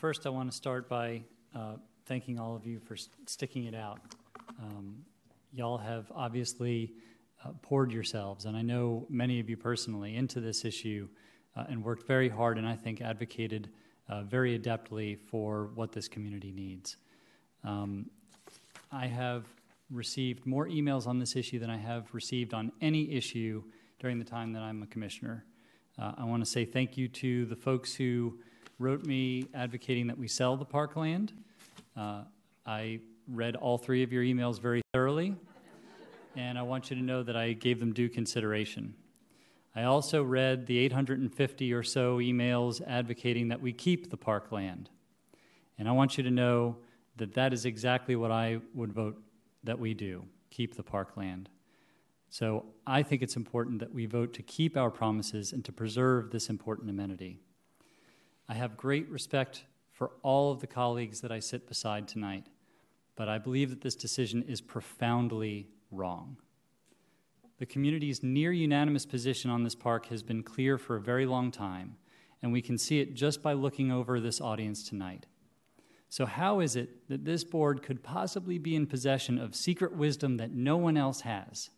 First, I want to start by thanking all of you for sticking it out. Y'all have obviously poured yourselves, and I know many of you personally, into this issue and worked very hard and I think advocated very adeptly for what this community needs. I have received more emails on this issue than I have received on any issue during the time that I'm a commissioner. I want to say thank you to the folks who wrote me advocating that we sell the parkland. I read all three of your emails very thoroughly, and I want you to know that I gave them due consideration. I also read the 850 or so emails advocating that we keep the parkland, and I want you to know that that is exactly what I would vote that we do, keep the parkland. So I think it's important that we vote to keep our promises and to preserve this important amenity. I have great respect for all of the colleagues that I sit beside tonight, but I believe that this decision is profoundly wrong. The community's near unanimous position on this park has been clear for a very long time, and we can see it just by looking over this audience tonight. So how is it that this board could possibly be in possession of secret wisdom that no one else has?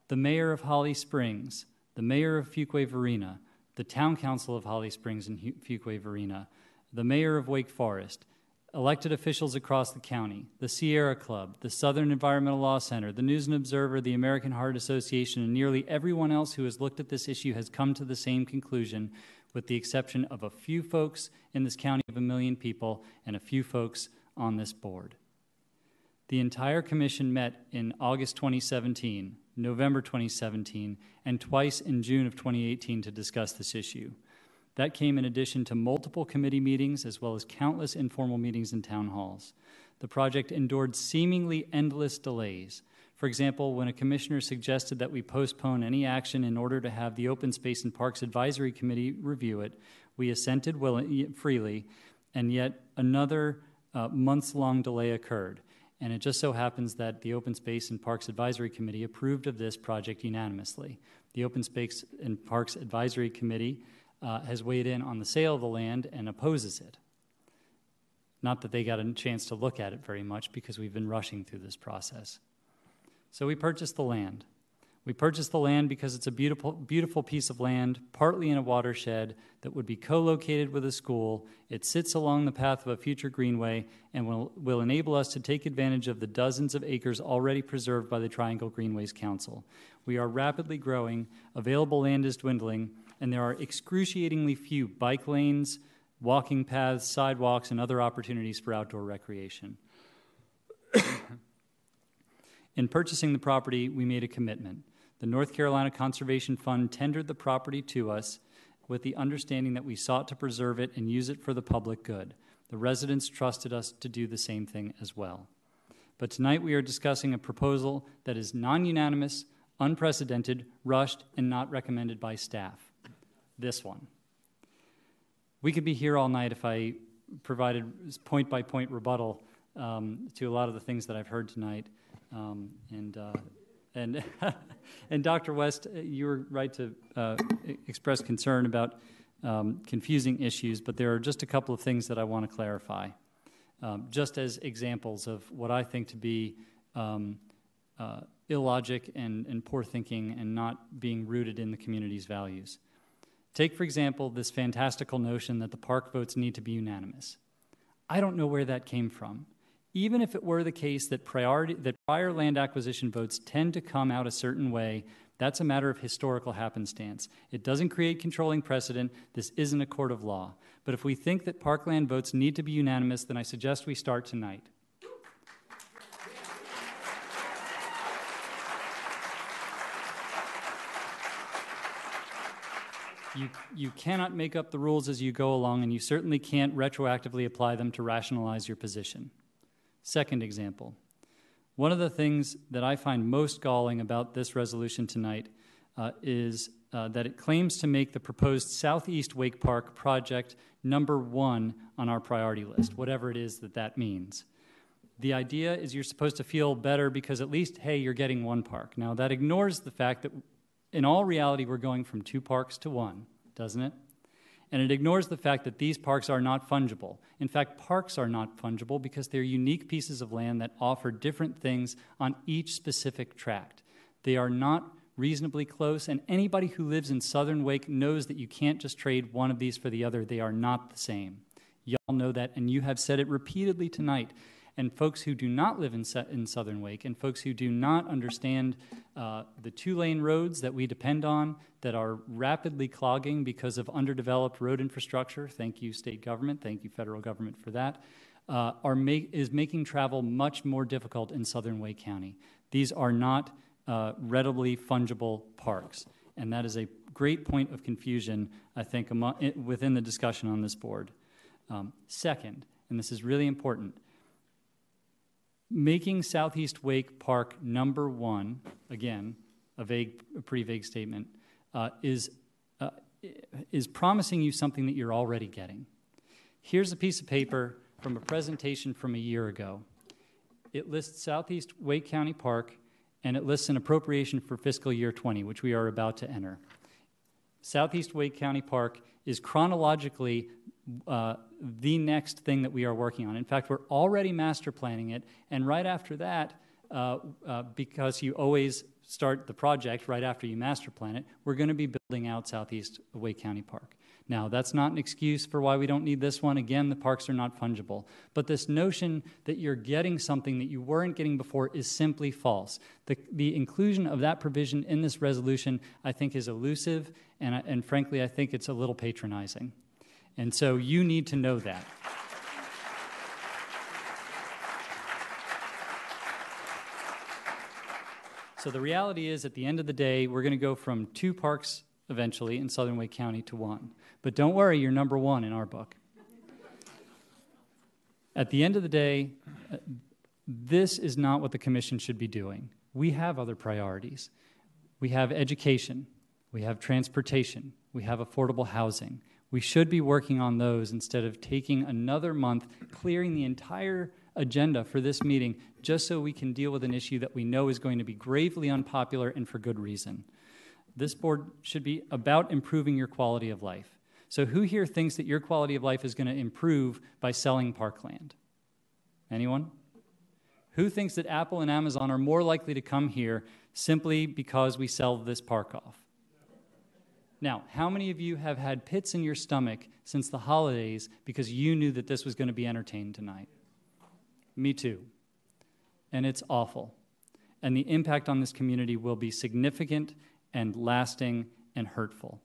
The mayor of Holly Springs, the mayor of Fuquay-Varina, the town council of Holly Springs and Fuquay-Varina, the mayor of Wake Forest, elected officials across the county, the Sierra Club, the Southern Environmental Law Center, the News and Observer, the American Heart Association, and nearly everyone else who has looked at this issue has come to the same conclusion, with the exception of a few folks in this county of 1 million people and a few folks on this board. The entire commission met in August 2017, November 2017, and twice in June of 2018 to discuss this issue. That came in addition to multiple committee meetings as well as countless informal meetings in town halls. The project endured seemingly endless delays. For example, when a commissioner suggested that we postpone any action in order to have the Open Space and Parks Advisory Committee review it, we assented freely, and yet another months-long delay occurred. And it just so happens that the Open Space and Parks Advisory Committee approved of this project unanimously. The Open Space and Parks Advisory Committee has weighed in on the sale of the land and opposes it. Not that they got a chance to look at it very much because we've been rushing through this process. So we purchased the land. We purchased the land because it's a beautiful, beautiful piece of land, partly in a watershed that would be co-located with a school. It sits along the path of a future greenway and will enable us to take advantage of the dozens of acres already preserved by the Triangle Greenways Council. We are rapidly growing, available land is dwindling, and there are excruciatingly few bike lanes, walking paths, sidewalks, and other opportunities for outdoor recreation. In purchasing the property, we made a commitment. The North Carolina Conservation Fund tendered the property to us with the understanding that we sought to preserve it and use it for the public good. The residents trusted us to do the same thing as well. But tonight we are discussing a proposal that is non-unanimous, unprecedented, rushed, and not recommended by staff. This one. We could be here all night if I provided point-by-point rebuttal to a lot of the things that I've heard tonight. And Dr. West, you were right to express concern about confusing issues, but there are just a couple of things that I want to clarify, just as examples of what I think to be illogic and poor thinking and not being rooted in the community's values. Take, for example, this fantastical notion that the park votes need to be unanimous. I don't know where that came from. Even if it were the case that prior land acquisition votes tend to come out a certain way, that's a matter of historical happenstance. It doesn't create controlling precedent. This isn't a court of law. But if we think that parkland votes need to be unanimous, then I suggest we start tonight. You cannot make up the rules as you go along, and you certainly can't retroactively apply them to rationalize your position. Second example, one of the things that I find most galling about this resolution tonight is that it claims to make the proposed Southeast Wake Park project number 1 on our priority list, whatever it is that means. The idea is you're supposed to feel better because at least, hey, you're getting one park. Now, that ignores the fact that in all reality, we're going from 2 parks to 1, doesn't it? And it ignores the fact that these parks are not fungible. In fact, parks are not fungible because they're unique pieces of land that offer different things on each specific tract. They are not reasonably close, and anybody who lives in Southern Wake knows that you can't just trade one of these for the other. They are not the same. Y'all know that, and you have said it repeatedly tonight. And folks who do not live in Southern Wake, and folks who do not understand the two-lane roads that we depend on that are rapidly clogging because of underdeveloped road infrastructure, thank you, state government, thank you, federal government for that, is making travel much more difficult in Southern Wake County. These are not readily fungible parks, and that is a great point of confusion, I think, within the discussion on this board. Second, and this is really important, making Southeast Wake Park number one, again, a pretty vague statement, is promising you something that you're already getting. Here's a piece of paper from a presentation from a year ago. It lists Southeast Wake County Park, and it lists an appropriation for fiscal year 20, which we are about to enter. Southeast Wake County Park is chronologically the next thing that we are working on. In fact, we're already master planning it, and right after that, because you always start the project right after you master plan it, we're going to be building out Southeast Wake County Park. Now, that's not an excuse for why we don't need this one. Again, the parks are not fungible. But this notion that you're getting something that you weren't getting before is simply false. The inclusion of that provision in this resolution, I think, is elusive, and frankly, I think it's a little patronizing. And so you need to know that. So the reality is, at the end of the day, we're going to go from 2 parks eventually in Southern Wake County to 1. But don't worry, you're number 1 in our book. At the end of the day, this is not what the commission should be doing. We have other priorities. We have education. We have transportation. We have affordable housing. We should be working on those instead of taking another month, clearing the entire agenda for this meeting just so we can deal with an issue that we know is going to be gravely unpopular and for good reason. This board should be about improving your quality of life. So who here thinks that your quality of life is going to improve by selling parkland? Anyone? Who thinks that Apple and Amazon are more likely to come here simply because we sell this park off? Now, how many of you have had pits in your stomach since the holidays because you knew that this was going to be entertained tonight? Me too. And it's awful. And the impact on this community will be significant and lasting and hurtful.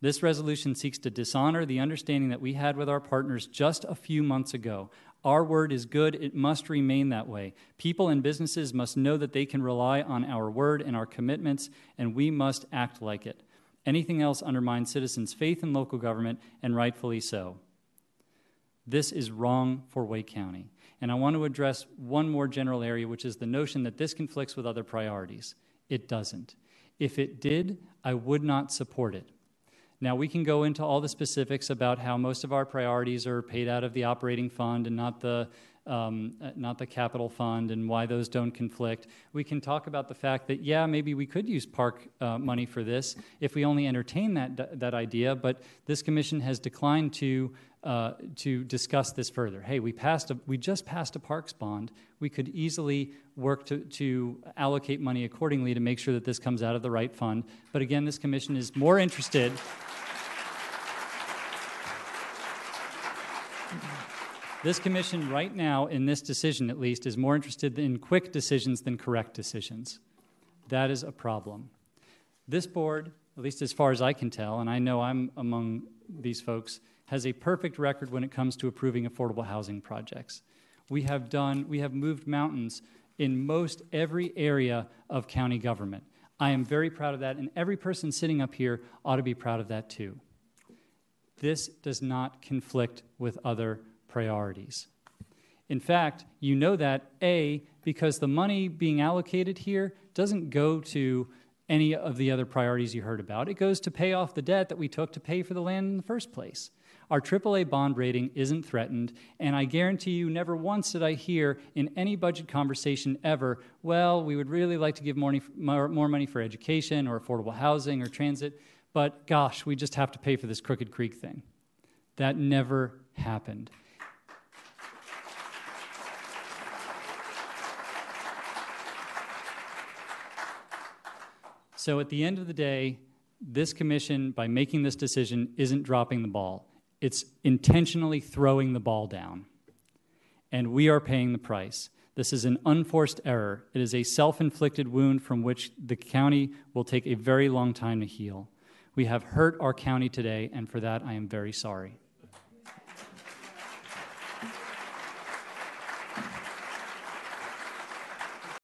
This resolution seeks to dishonor the understanding that we had with our partners just a few months ago. Our word is good. It must remain that way. People and businesses must know that they can rely on our word and our commitments, and we must act like it. Anything else undermines citizens' faith in local government, and rightfully so. This is wrong for Wake County. And I want to address one more general area, which is the notion that this conflicts with other priorities. It doesn't. If it did, I would not support it. Now, we can go into all the specifics about how most of our priorities are paid out of the operating fund and not the capital fund, and why those don't conflict. We can talk about the fact that, yeah, maybe we could use park money for this if we only entertain that idea, but this commission has declined to discuss this further. Hey, we just passed a parks bond. We could easily work to allocate money accordingly to make sure that this comes out of the right fund. But again, this commission is more interested. This commission right now, in this decision at least, is more interested in quick decisions than correct decisions. That is a problem. This board, at least as far as I can tell, and I know I'm among these folks, has a perfect record when it comes to approving affordable housing projects. We have moved mountains in most every area of county government. I am very proud of that, and every person sitting up here ought to be proud of that too. This does not conflict with other priorities. In fact, you know that, A, because the money being allocated here doesn't go to any of the other priorities you heard about. It goes to pay off the debt that we took to pay for the land in the first place. Our AAA bond rating isn't threatened, and I guarantee you never once did I hear in any budget conversation ever, well, we would really like to give more money for education or affordable housing or transit, but gosh, we just have to pay for this Crooked Creek thing. That never happened. So at the end of the day, this commission, by making this decision, isn't dropping the ball. It's intentionally throwing the ball down. And we are paying the price. This is an unforced error. It is a self-inflicted wound from which the county will take a very long time to heal. We have hurt our county today, and for that I am very sorry.